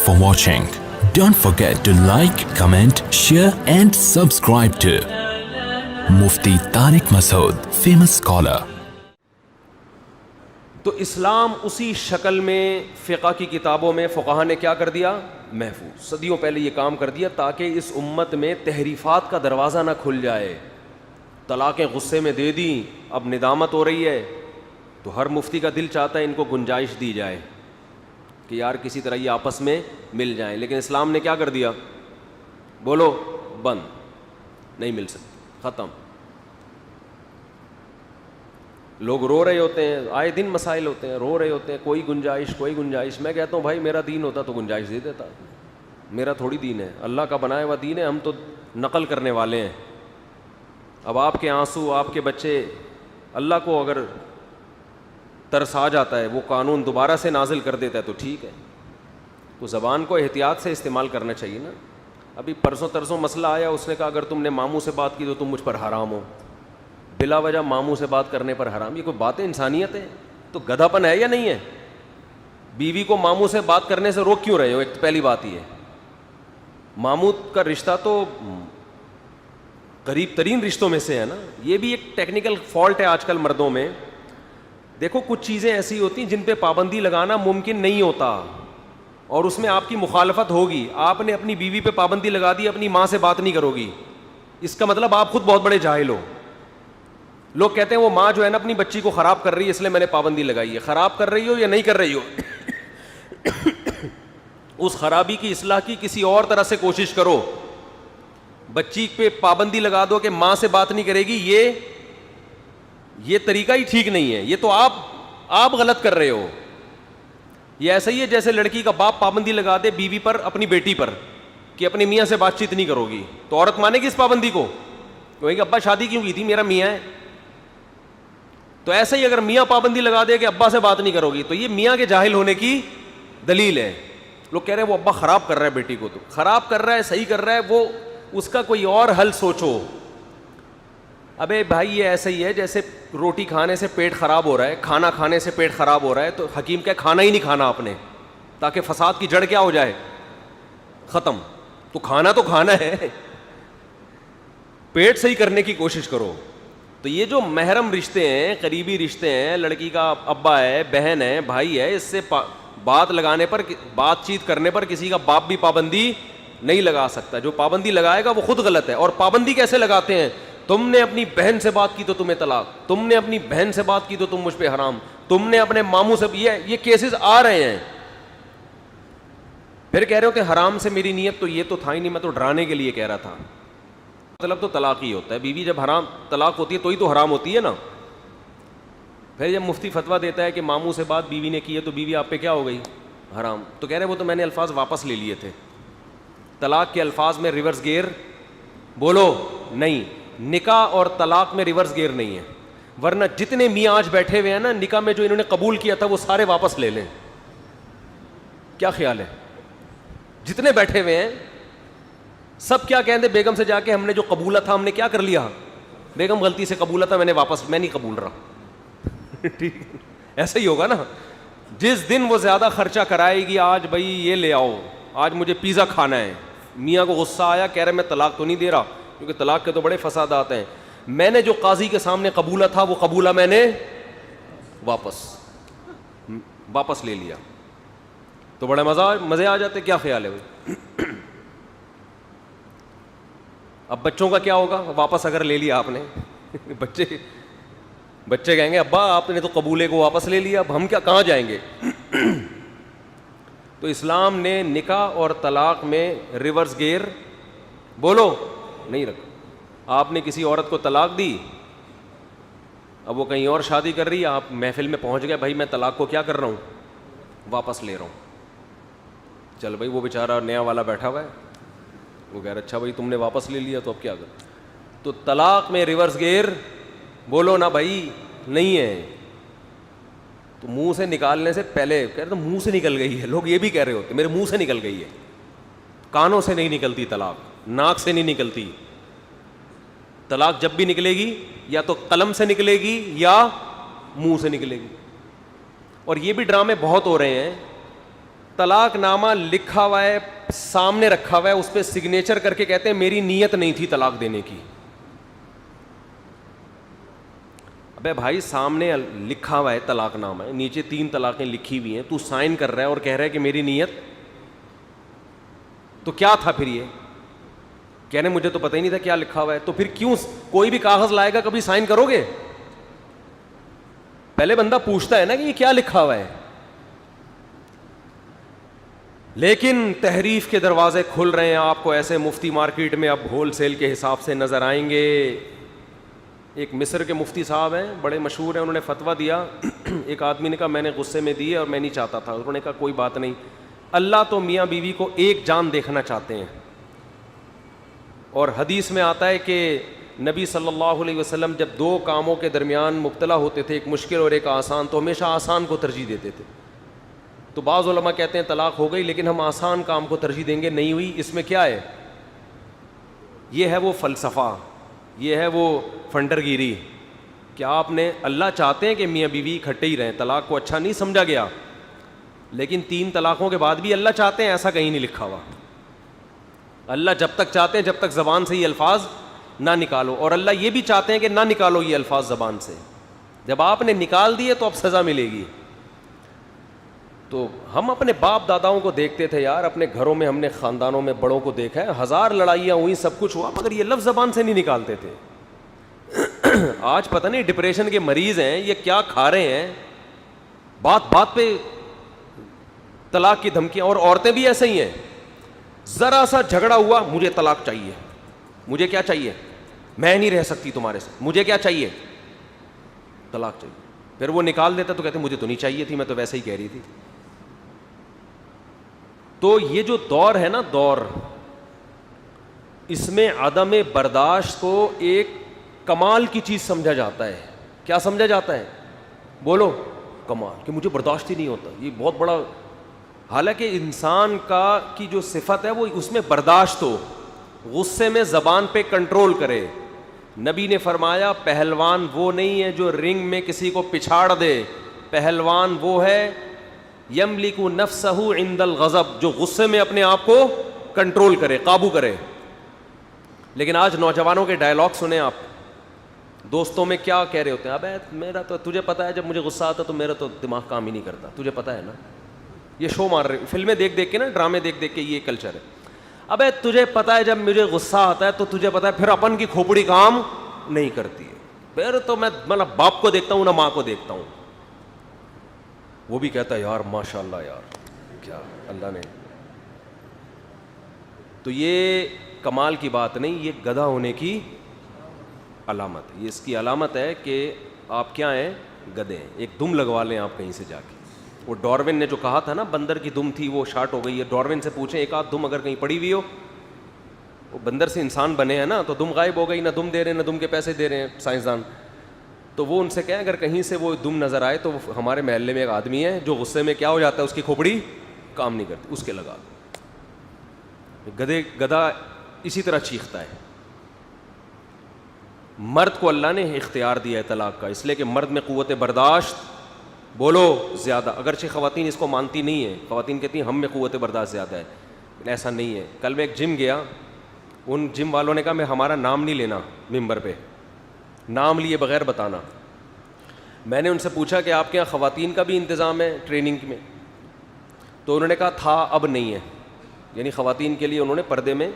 Thanks for watching. Don't forget to like, comment, share and subscribe to Mufti Tariq Masood, famous scholar. تو اسلام اسی شکل میں فقہ کی کتابوں میں فقہا نے کیا کر دیا؟ محفوظ. صدیوں پہلے یہ کام کر دیا تاکہ اس امت میں تحریفات کا دروازہ نہ کھل جائے. طلاقیں غصے میں دے دیں, اب ندامت ہو رہی ہے, تو ہر مفتی کا دل چاہتا ہے ان کو گنجائش دی جائے کہ یار کسی طرح یہ آپس میں مل جائیں. لیکن اسلام نے کیا کر دیا؟ بولو, بند, نہیں مل سکتی, ختم. لوگ رو رہے ہوتے ہیں, آئے دن مسائل ہوتے ہیں, رو رہے ہوتے ہیں, کوئی گنجائش. میں کہتا ہوں بھائی میرا دین ہوتا تو گنجائش دے دیتا. میرا تھوڑی دین ہے, اللہ کا بنایا ہوا دین ہے, ہم تو نقل کرنے والے ہیں. اب آپ کے آنسو, آپ کے بچے, اللہ کو اگر ترس آ جاتا ہے وہ قانون دوبارہ سے نازل کر دیتا ہے تو ٹھیک ہے. تو زبان کو احتیاط سے استعمال کرنا چاہیے نا. ابھی پرسوں ترسوں مسئلہ آیا, اس نے کہا اگر تم نے ماموں سے بات کی تو تم مجھ پر حرام ہو. بلا وجہ ماموں سے بات کرنے پر حرام, یہ کوئی بات ہے؟ انسانیت ہے تو گدھا پن ہے یا نہیں ہے؟ بیوی کو ماموں سے بات کرنے سے روک کیوں رہے ہو؟ ایک تو پہلی بات یہ ہے, ماموں کا رشتہ تو قریب ترین رشتوں میں سے ہے نا. یہ بھی ایک ٹیکنیکل فالٹ ہے آج کل مردوں میں. دیکھو کچھ چیزیں ایسی ہوتی ہیں جن پہ پابندی لگانا ممکن نہیں ہوتا اور اس میں آپ کی مخالفت ہوگی. آپ نے اپنی بیوی پہ پابندی لگا دی, اپنی ماں سے بات نہیں کرو گی, اس کا مطلب آپ خود بہت بڑے جاہل ہو. لوگ کہتے ہیں وہ ماں جو ہے نا اپنی بچی کو خراب کر رہی ہے اس لیے میں نے پابندی لگائی ہے. خراب کر رہی ہو یا نہیں کر رہی ہو, اس خرابی کی اصلاح کی کسی اور طرح سے کوشش کرو. بچی پہ پابندی لگا دو کہ ماں سے بات نہیں کرے گی, یہ طریقہ ہی ٹھیک نہیں ہے. یہ تو آپ غلط کر رہے ہو. یہ ایسا ہی ہے جیسے لڑکی کا باپ پابندی لگا دے بیوی پر, اپنی بیٹی پر, کہ اپنی میاں سے بات چیت نہیں کرو گی, تو عورت مانے گی اس پابندی کو؟ کہے گی ابا شادی کیوں کی تھی, میرا میاں ہے. تو ایسا ہی اگر میاں پابندی لگا دے کہ ابا سے بات نہیں کرو گی, تو یہ میاں کے جاہل ہونے کی دلیل ہے. لوگ کہہ رہے ہیں وہ ابا خراب کر رہا ہے بیٹی کو, تو خراب کر رہا ہے صحیح کر رہا ہے, وہ اس کا کوئی اور حل سوچو. ابے بھائی یہ ایسا ہی ہے جیسے روٹی کھانے سے پیٹ خراب ہو رہا ہے, کھانا کھانے سے پیٹ خراب ہو رہا ہے, تو حکیم کہ کھانا ہی نہیں کھانا آپ نے, تاکہ فساد کی جڑ کیا ہو جائے, ختم. تو کھانا ہے, پیٹ صحیح کرنے کی کوشش کرو. تو یہ جو محرم رشتے ہیں, قریبی رشتے ہیں, لڑکی کا ابا ہے, بہن ہے, بھائی ہے, اس سے بات لگانے پر, بات چیت کرنے پر کسی کا باپ بھی پابندی نہیں لگا سکتا. جو پابندی لگائے گا وہ خود غلط ہے. اور پابندی کیسے لگاتے ہیں؟ تم نے اپنی بہن سے بات کی تو تمہیں طلاق, تم نے اپنی بہن سے بات کی تو تم مجھ پہ حرام, تم نے اپنے ماموں سے, یہ کیسز آ رہے ہیں. پھر کہہ رہے ہو کہ حرام سے میری نیت تو یہ تو تھا ہی نہیں, میں تو ڈرانے کے لیے کہہ رہا تھا. مطلب تو طلاق ہی ہوتا ہے. بیوی جب حرام طلاق ہوتی ہے تو حرام ہوتی ہے نا. پھر جب مفتی فتویٰ دیتا ہے کہ ماموں سے بات بیوی نے کی ہے تو بیوی آپ پہ کیا ہو گئی؟ حرام. تو کہہ رہے وہ تو میں نے الفاظ واپس لے لیے تھے. طلاق کے الفاظ میں ریورس گیئر بولو نہیں, نکاح اور طلاق میں ریورس گیئر نہیں ہے. ورنہ جتنے میاں آج بیٹھے ہوئے ہیں نا, نکاح میں جو انہوں نے قبول کیا تھا وہ سارے واپس لے لیں. کیا خیال ہے؟ جتنے بیٹھے ہوئے ہیں سب کیا کہیں گے, بیگم سے جا کے ہم نے جو قبولہ تھا ہم نے کیا کر لیا, بیگم غلطی سے قبولہ تھا, میں نہیں قبول رہا. ٹھیک ایسا ہی ہوگا نا. جس دن وہ زیادہ خرچہ کرائے گی, آج بھائی یہ لے آؤ, آج مجھے پیزا کھانا ہے, میاں کو غصہ آیا, کہہ رہے میں طلاق تو نہیں دے رہا, کیونکہ طلاق کے تو بڑے فسادات ہیں, میں نے جو قاضی کے سامنے قبولہ تھا وہ قبولہ میں نے واپس لے لیا, تو بڑے مزے آ جاتے. کیا خیال ہے بھائی؟ اب بچوں کا کیا ہوگا واپس اگر لے لیا آپ نے؟ بچے کہیں گے ابا آپ نے تو قبولے کو واپس لے لیا, اب ہم کہاں جائیں گے؟ تو اسلام نے نکاح اور طلاق میں ریورس گیئر بولو نہیں رکھا. آپ نے کسی عورت کو طلاق دی, اب وہ کہیں اور شادی کر رہی ہے, آپ محفل میں پہنچ گئے, بھائی میں طلاق کو کیا کر رہا ہوں, واپس لے رہا ہوں. چل بھائی وہ بیچارہ نیا والا بیٹھا ہوا ہے, وہ کہہ رہا اچھا بھائی تم نے واپس لے لیا تو اب کیا کر. تو طلاق میں ریورس گیئر بولو نا بھائی نہیں ہے. تو منہ سے نکالنے سے پہلے کہہ رہے تو منہ سے نکل گئی ہے, لوگ یہ بھی کہہ رہے ہوتے میرے منہ سے نکل گئی ہے. کانوں سے نہیں نکلتی طلاق, ناک سے نہیں نکلتی طلاق. جب بھی نکلے گی یا تو قلم سے نکلے گی یا منہ سے نکلے گی. اور یہ بھی ڈرامے بہت ہو رہے ہیں, طلاق نامہ لکھا ہوا ہے, سامنے رکھا ہوا ہے, اس پہ سگنیچر کر کے کہتے ہیں میری نیت نہیں تھی طلاق دینے کی. ابے بھائی سامنے لکھا ہوا ہے طلاق نامہ ہے, نیچے 3 طلاقیں لکھی ہوئی ہیں, تو سائن کر رہا ہے اور کہہ رہا ہے کہ میری نیت, تو کیا تھا پھر یہ کہنے مجھے تو پتہ ہی نہیں تھا کیا لکھا ہوا ہے. تو پھر کیوں کوئی بھی کاغذ لائے گا کبھی سائن کرو گے؟ پہلے بندہ پوچھتا ہے نا کہ یہ کیا لکھا ہوا ہے. لیکن تحریف کے دروازے کھل رہے ہیں آپ کو ایسے, مفتی مارکیٹ میں اب ہول سیل کے حساب سے نظر آئیں گے. ایک مصر کے مفتی صاحب ہیں, بڑے مشہور ہیں, انہوں نے فتویٰ دیا. ایک آدمی نے کہا میں نے غصے میں دیے اور میں نہیں چاہتا تھا. انہوں نے کہا کوئی بات نہیں, اللہ تو میاں بیوی کو ایک جان دیکھنا چاہتے ہیں, اور حدیث میں آتا ہے کہ نبی صلی اللہ علیہ وسلم جب 2 کاموں کے درمیان مبتلا ہوتے تھے, ایک مشکل اور ایک آسان, تو ہمیشہ آسان کو ترجیح دیتے تھے. تو بعض علماء کہتے ہیں طلاق ہو گئی لیکن ہم آسان کام کو ترجیح دیں گے, نہیں ہوئی. اس میں کیا ہے؟ یہ ہے وہ فلسفہ, یہ ہے وہ فنڈر گیری کہ آپ نے, اللہ چاہتے ہیں کہ میاں بیوی اکٹھے ہی رہیں, طلاق کو اچھا نہیں سمجھا گیا, لیکن 3 طلاقوں کے بعد بھی اللہ چاہتے ہیں, ایسا کہیں نہیں لکھا ہوا. اللہ جب تک چاہتے ہیں جب تک زبان سے یہ الفاظ نہ نکالو, اور اللہ یہ بھی چاہتے ہیں کہ نہ نکالو یہ الفاظ زبان سے. جب آپ نے نکال دیے تو اب سزا ملے گی. تو ہم اپنے باپ داداؤں کو دیکھتے تھے یار, اپنے گھروں میں ہم نے خاندانوں میں بڑوں کو دیکھا ہے, 1000 لڑائیاں ہوئی, سب کچھ ہوا, مگر یہ لفظ زبان سے نہیں نکالتے تھے. آج پتہ نہیں ڈپریشن کے مریض ہیں یہ کیا کھا رہے ہیں, بات بات پہ طلاق کی دھمکیاں. اور عورتیں بھی ایسے ہی ہیں, ذرا سا جھگڑا ہوا مجھے طلاق چاہیے, مجھے کیا چاہیے, میں نہیں رہ سکتی تمہارے سے, مجھے کیا چاہیے, طلاق چاہیے. پھر وہ نکال دیتا تو کہتے مجھے تو نہیں چاہیے تھی, میں تو ویسے ہی کہہ رہی تھی. تو یہ جو دور ہے نا دور, اس میں عدم برداشت کو ایک کمال کی چیز سمجھا جاتا ہے. کیا سمجھا جاتا ہے؟ بولو, کمال, کہ مجھے برداشت ہی نہیں ہوتا, یہ بہت بڑا. حالانکہ انسان کی جو صفت ہے وہ اس میں برداشت ہو, غصے میں زبان پہ کنٹرول کرے. نبی نے فرمایا پہلوان وہ نہیں ہے جو رنگ میں کسی کو پچھاڑ دے, پہلوان وہ ہے یملک نفسہ عند الغضب, جو غصے میں اپنے آپ کو کنٹرول کرے, قابو کرے. لیکن آج نوجوانوں کے ڈائلاگ سنیں آپ, دوستوں میں کیا کہہ رہے ہوتے ہیں, ابے میرا تو تجھے پتہ ہے جب مجھے غصہ آتا تو میرا تو دماغ کام ہی نہیں کرتا, تجھے پتہ ہے نا. یہ شو مار رہے, فلمیں دیکھ دیکھ کے نا, ڈرامے دیکھ دیکھ کے یہ کلچر ہے. ابے تجھے پتہ ہے جب مجھے غصہ آتا ہے تو تجھے پتہ ہے پھر اپن کی کھوپڑی کام نہیں کرتی ہے, پھر تو میں نہ باپ کو دیکھتا ہوں نہ ماں کو دیکھتا ہوں. وہ بھی کہتا ہے یار ماشاء اللہ یار کیا اللہ نے. تو یہ کمال کی بات نہیں, یہ گدھا ہونے کی علامت ہے. یہ اس کی علامت ہے کہ آپ کیا ہیں, گدھے ہیں. ایک دم لگوا لیں آپ کہیں سے جا کے. وہ ڈاروین نے جو کہا تھا نا بندر کی دم تھی وہ شارٹ ہو گئی ہے, ڈاروین سے پوچھیں ایک آدھ دم اگر کہیں پڑی ہوئی ہو, وہ بندر سے انسان بنے ہیں نا, تو دم غائب ہو گئی, نہ دم دے رہے نہ دم کے پیسے دے رہے ہیں سائنسدان. تو وہ ان سے کہیں اگر کہیں سے وہ دم نظر آئے تو ہمارے محلے میں ایک آدمی ہے جو غصے میں کیا ہو جاتا ہے, اس کی کھوپڑی کام نہیں کرتی, اس کے لگا دو. گدھا اسی طرح چیختا ہے. مرد کو اللہ نے اختیار دیا ہے طلاق کا, اس لیے کہ مرد میں قوت برداشت بولو زیادہ. اگرچہ خواتین اس کو مانتی نہیں ہیں, خواتین کہتی ہیں ہم میں قوت برداشت زیادہ ہے, ایسا نہیں ہے. کل میں ایک جم گیا, ان جم والوں نے کہا میں ہمارا نام نہیں لینا ممبر پہ, نام لیے بغیر بتانا. میں نے ان سے پوچھا کہ آپ کے یہاں خواتین کا بھی انتظام ہے ٹریننگ میں؟ تو انہوں نے کہا تھا, اب نہیں ہے. یعنی خواتین کے لیے انہوں نے پردے میں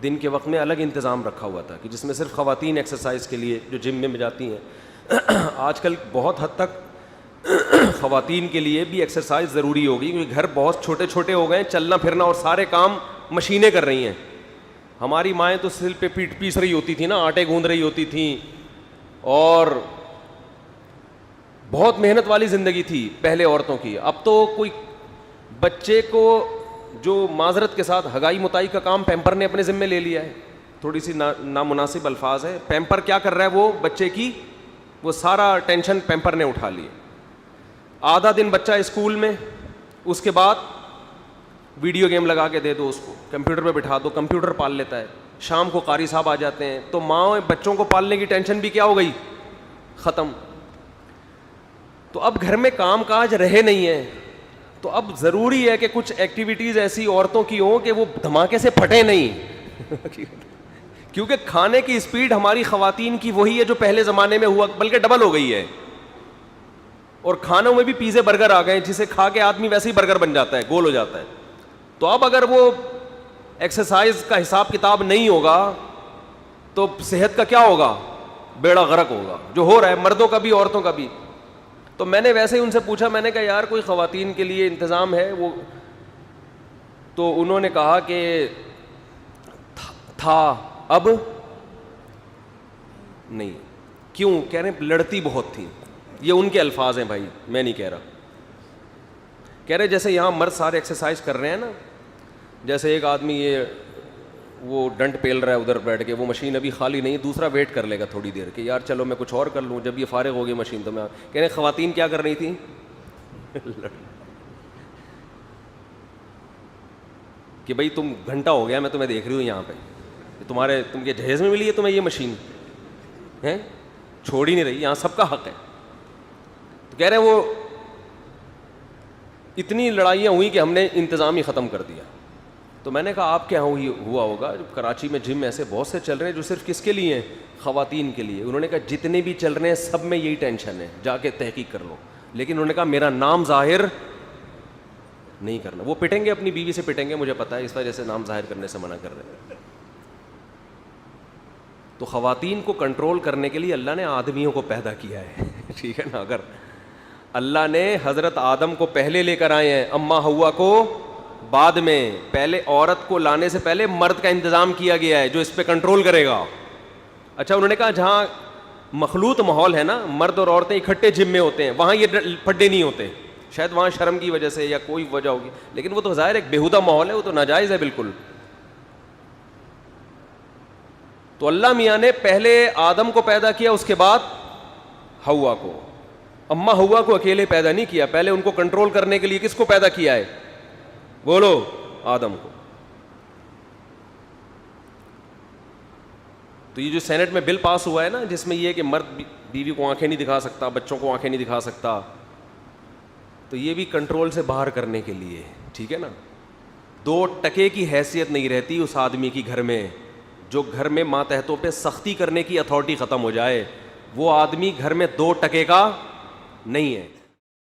دن کے وقت میں الگ انتظام رکھا ہوا تھا کہ جس میں صرف خواتین ایکسرسائز کے لیے جو جم میں جاتی ہیں. آج کل بہت حد تک خواتین کے لیے بھی ایکسرسائز ضروری ہوگی کیونکہ گھر بہت چھوٹے چھوٹے ہو گئے ہیں, چلنا پھرنا اور سارے کام مشینیں کر رہی ہیں. ہماری مائیں تو سل پہ پیٹ پیس رہی ہوتی تھی نا, آٹے گوندھ رہی ہوتی تھیں, اور بہت محنت والی زندگی تھی پہلے عورتوں کی. اب تو کوئی بچے کو جو معذرت کے ساتھ ہگائی متائی کا کام پیمپر نے اپنے ذمہ لے لیا ہے. تھوڑی سی نامناسب الفاظ ہے. پیمپر کیا کر رہا ہے وہ بچے کی, وہ سارا ٹینشن پیمپر نے اٹھا لی. آدھا دن بچہ اسکول میں, اس کے بعد ویڈیو گیم لگا کے دے دو اس کو, کمپیوٹر پہ بٹھا دو, کمپیوٹر پال لیتا ہے. شام کو قاری صاحب آ جاتے ہیں, تو ماں بچوں کو پالنے کی ٹینشن بھی کیا ہو گئی, ختم. تو اب گھر میں کام کاج رہے نہیں ہیں, تو اب ضروری ہے کہ کچھ ایکٹیویٹیز ایسی عورتوں کی ہوں کہ وہ دھماکے سے پھٹے نہیں کیونکہ کھانے کی اسپیڈ ہماری خواتین کی وہی ہے جو پہلے زمانے میں ہوا, بلکہ ڈبل ہو گئی ہے. اور کھانوں میں بھی پیزے برگر آ گئے جسے کھا کے آدمی ویسے ہی برگر بن جاتا ہے, گول ہو جاتا ہے. تو اب اگر وہ ایکسرسائز کا حساب کتاب نہیں ہوگا تو صحت کا کیا ہوگا, بیڑا غرق ہوگا, جو ہو رہا ہے مردوں کا بھی عورتوں کا بھی. تو میں نے ویسے ہی ان سے پوچھا, میں نے کہا یار کوئی خواتین کے لیے انتظام ہے وہ, تو انہوں نے کہا کہ تھا اب نہیں. کیوں؟ کہہ رہے ہیں لڑتی بہت تھی. یہ ان کے الفاظ ہیں بھائی, میں نہیں کہہ رہا. کہہ رہے جیسے یہاں مرد سارے ایکسرسائز کر رہے ہیں نا, جیسے ایک آدمی یہ وہ ڈنٹ پیل رہا ہے ادھر بیٹھ کے, وہ مشین ابھی خالی نہیں, دوسرا ویٹ کر لے گا تھوڑی دیر کہ یار چلو میں کچھ اور کر لوں, جب یہ فارغ ہو گئی مشین تو میں. کہہ رہے خواتین کیا کر رہی تھیں کہ بھائی تم گھنٹہ ہو گیا میں تمہیں دیکھ رہی ہوں یہاں پہ, تم کے جہیز میں ملی ہے تمہیں یہ مشین ہے, چھوڑ ہی نہیں رہی, یہاں سب کا حق ہے. تو کہہ رہے ہیں وہ اتنی لڑائیاں ہوئی کہ ہم نے انتظام ہی ختم کر دیا. تو میں نے کہا آپ کیا ہوا ہوگا, کراچی میں جم ایسے بہت سے چل رہے ہیں جو صرف کس کے لیے ہیں, خواتین کے لیے. انہوں نے کہا جتنے بھی چل رہے ہیں سب میں یہی ٹینشن ہے, جا کے تحقیق کر لو. لیکن انہوں نے کہا میرا نام ظاہر نہیں کرنا. وہ پٹیں گے, اپنی بیوی سے پٹیں گے, مجھے پتا ہے, اس وجہ سے نام ظاہر کرنے سے منع کر رہے ہیں. تو خواتین کو کنٹرول کرنے کے لیے اللہ نے آدمیوں کو پیدا کیا ہے ٹھیک ہے نا. اگر اللہ نے حضرت آدم کو پہلے لے کر آئے ہیں, اماں ہوا کو بعد میں, پہلے عورت کو لانے سے پہلے مرد کا انتظام کیا گیا ہے جو اس پہ کنٹرول کرے گا. اچھا انہوں نے کہا جہاں مخلوط ماحول ہے نا, مرد اور عورتیں اکٹھے جم میں ہوتے ہیں, وہاں یہ پھڈے نہیں ہوتے, شاید وہاں شرم کی وجہ سے یا کوئی وجہ ہوگی, لیکن وہ تو ظاہر ایک بیہودہ ماحول ہے, وہ تو ناجائز ہے بالکل. تو اللہ میاں نے پہلے آدم کو پیدا کیا, اس کے بعد ہوا کو. اماں ہوا کو اکیلے پیدا نہیں کیا, پہلے ان کو کنٹرول کرنے کے لیے کس کو پیدا کیا ہے, بولو, آدم کو. تو یہ جو سینٹ میں بل پاس ہوا ہے نا, جس میں یہ کہ مرد بیوی کو آنکھیں نہیں دکھا سکتا, بچوں کو آنکھیں نہیں دکھا سکتا, تو یہ بھی کنٹرول سے باہر کرنے کے لیے, ٹھیک ہے نا. 2 ٹکے کی حیثیت نہیں رہتی اس آدمی کی گھر میں, جو گھر میں ماتحتوں پہ سختی کرنے کی اتھارٹی ختم ہو جائے, وہ آدمی گھر میں 2 ٹکے کا نہیں ہے.